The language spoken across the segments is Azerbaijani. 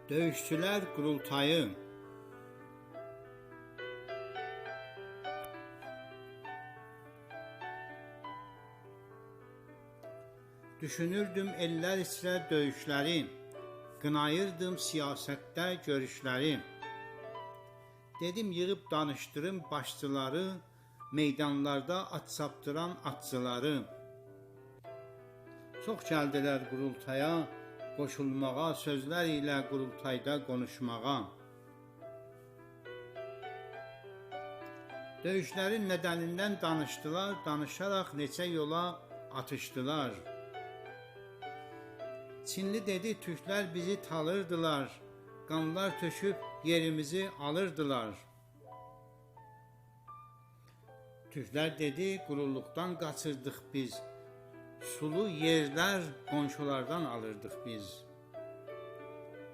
Döyüşçülər qurultayı. Düşünürdüm ellər içrə döyüşləri, qınayırdım siyasətdə görüşləri. Dedim yığıb danışdırım başçıları, meydanlarda at saptıran atçıları. Çox gəldilər qurultaya, qoşulmağa, sözlər ilə qurultayda konuşmağa. Döyüşlərin nədənindən danışdılar, danışaraq neçə yola atışdılar. Çinli dedi, Türklər bizi talırdılar, qanlar töküb yerimizi alırdılar. Türklər dedi, qurulluqdan qaçırdıq biz, sulu yerlər qonşulardan alırdıq biz.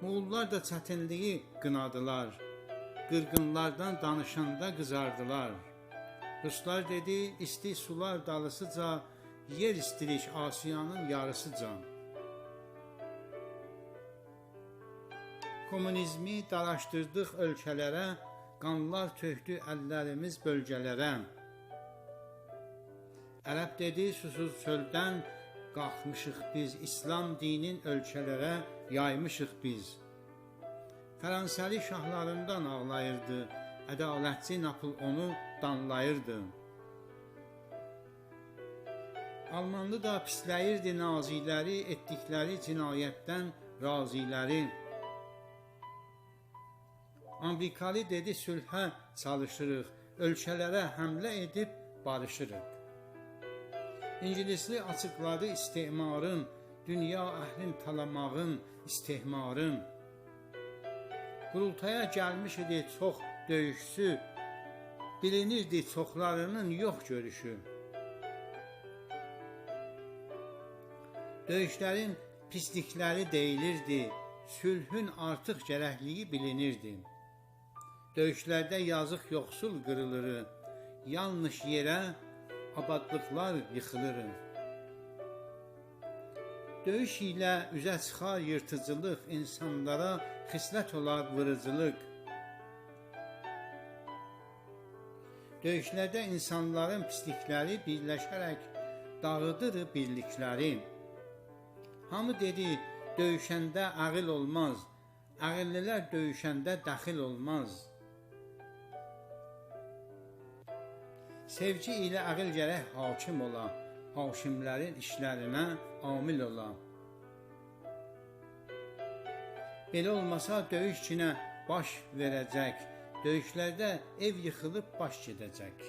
Moğollar da çətinliyi qınadılar, qırğınlardan danışanda qızardılar. Ruslar dedi, isti sular dalısıca, yer istirik Asiyanın yarısıca. Komünizmi dalaşdırdıq ölkələrə, qanlar tökdü əllərimiz bölgələrə. Ərəb dedi, susuz çöldən qalxmışıq biz, İslam dinin ölkələrə yaymışıq biz. Fransəli şahlarından ağlayırdı, ədalətçi Napol onu danlayırdı. Almanlı da pisləyirdi naziləri, etdikləri cinayətdən raziləri. Amerikalı dedi, sülhə çalışırıq, ölkələrə həmlə edib barışırıq. İngilisli açıqladı istemarın, dünya əhlin talamağın, istehmarın. Qurultaya gəlmiş idi çox döyüşçü, bilinirdi çoxlarının yox görüşü. Döyüşlərin pislikləri deyilirdi, sülhün artıq gərəkliyi bilinirdi. Döyüşlərdə yazıq yoxsul qırılır, yanlış yerə abadlıqlar yıxılır. Döyüş ilə üzə çıxar yırtıcılıq, insanlara xislət olar vırıcılıq. Döyüşlərdə insanların pislikləri birləşərək dağıdır birlikləri. Hamı dedi, döyüşəndə ağıl olmaz, ağıllilər döyüşəndə dəxil olmaz. Sevgi ilə ağıl gərək hakim ola, hakimlərin işlərinə amil ola. Belə olmasa döyüş kinə baş verəcək, döyüşlərdə ev yıxılıb baş gedəcək.